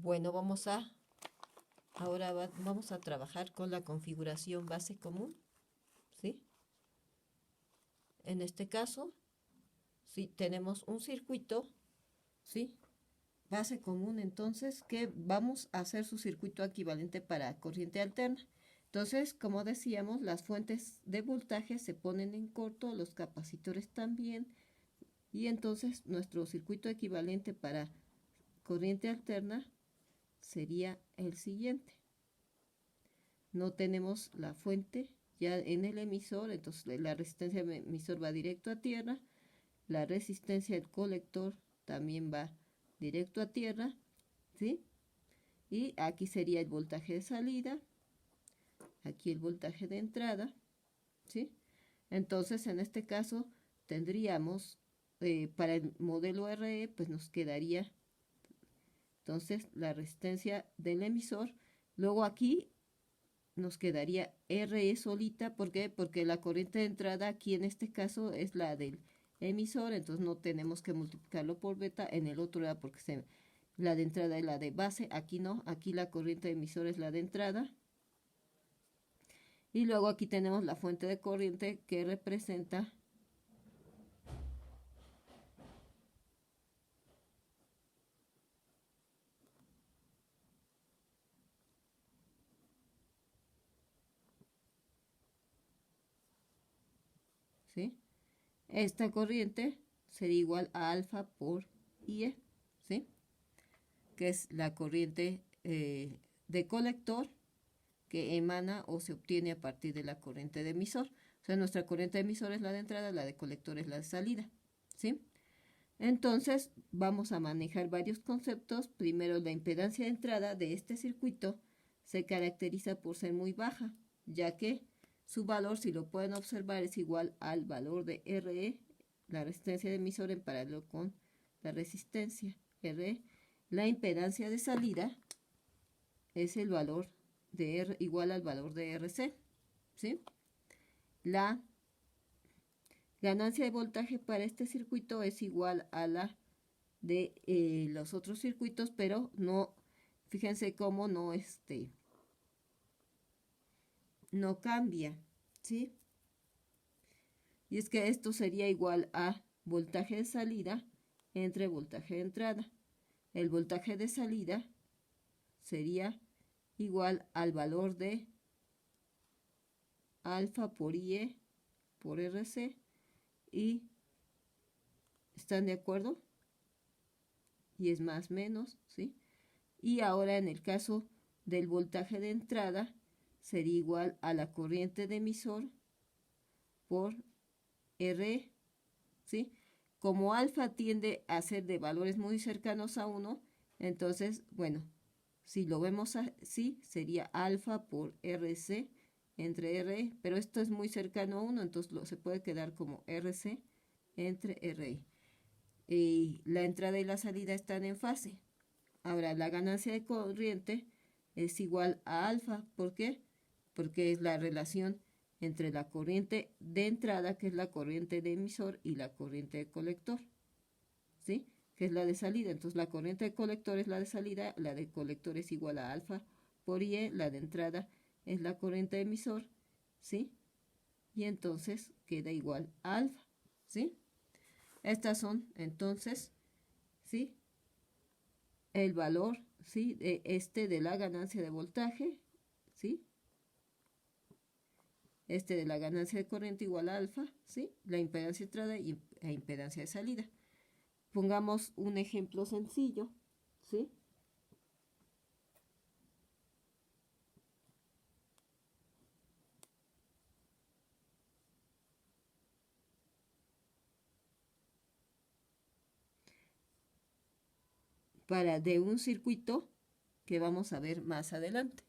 Bueno, ahora vamos a trabajar con la configuración base común, ¿sí? En este caso, si tenemos un circuito, ¿sí? Base común, entonces, que vamos a hacer su circuito equivalente para corriente alterna. Entonces, como decíamos, las fuentes de voltaje se ponen en corto, los capacitores también, y entonces nuestro circuito equivalente para corriente alterna sería el siguiente. No tenemos la fuente ya en el emisor, entonces la resistencia del emisor va directo a tierra, la resistencia del colector también va directo a tierra, ¿sí? Y aquí sería el voltaje de salida, aquí el voltaje de entrada, ¿sí? Entonces, en este caso, tendríamos, para el modelo RE, pues nos quedaría, entonces, la resistencia del emisor. Luego aquí nos quedaría RE solita, ¿por qué? Porque la corriente de entrada aquí en este caso es la del emisor, entonces no tenemos que multiplicarlo por beta, en el otro era porque la de entrada es la de base, aquí no, aquí la corriente de emisor es la de entrada. Y luego aquí tenemos la fuente de corriente que representa ¿sí? Esta corriente sería igual a alfa por IE, ¿sí? Que es la corriente de colector que emana o se obtiene a partir de la corriente de emisor. O sea, nuestra corriente de emisor es la de entrada, la de colector es la de salida, ¿sí? Entonces, vamos a manejar varios conceptos. Primero, la impedancia de entrada de este circuito se caracteriza por ser muy baja, ya que su valor, si lo pueden observar, es igual al valor de RE, la resistencia de emisor en paralelo con la resistencia RE. La impedancia de salida es el valor de R igual al valor de RC, ¿sí? La ganancia de voltaje para este circuito es igual a la de los otros circuitos, pero no, fíjense cómo no cambia, ¿sí? Y es que esto sería igual a voltaje de salida entre voltaje de entrada. El voltaje de salida sería igual al valor de alfa por IE por RC. ¿Y están de acuerdo? Y es más menos, ¿sí? Y ahora en el caso del voltaje de entrada sería igual a la corriente de emisor por R, ¿sí? Como alfa tiende a ser de valores muy cercanos a 1, entonces, bueno, si lo vemos así, sería alfa por RC entre RE, pero esto es muy cercano a 1, entonces se puede quedar como RC entre RE. Y la entrada y la salida están en fase. Ahora, la ganancia de corriente es igual a alfa. ¿Por qué? Porque es la relación entre la corriente de entrada, que es la corriente de emisor, y la corriente de colector, ¿sí? Que es la de salida. Entonces, la corriente de colector es la de salida, la de colector es igual a alfa por IE, la de entrada es la corriente de emisor, ¿sí? Y entonces queda igual a alfa, ¿sí? Estas son, entonces, ¿sí? El valor, ¿sí? De la ganancia de voltaje, ¿sí? De la ganancia de corriente igual a alfa, ¿sí? La impedancia de entrada e impedancia de salida. Pongamos un ejemplo sencillo, ¿sí? De un circuito que vamos a ver más adelante.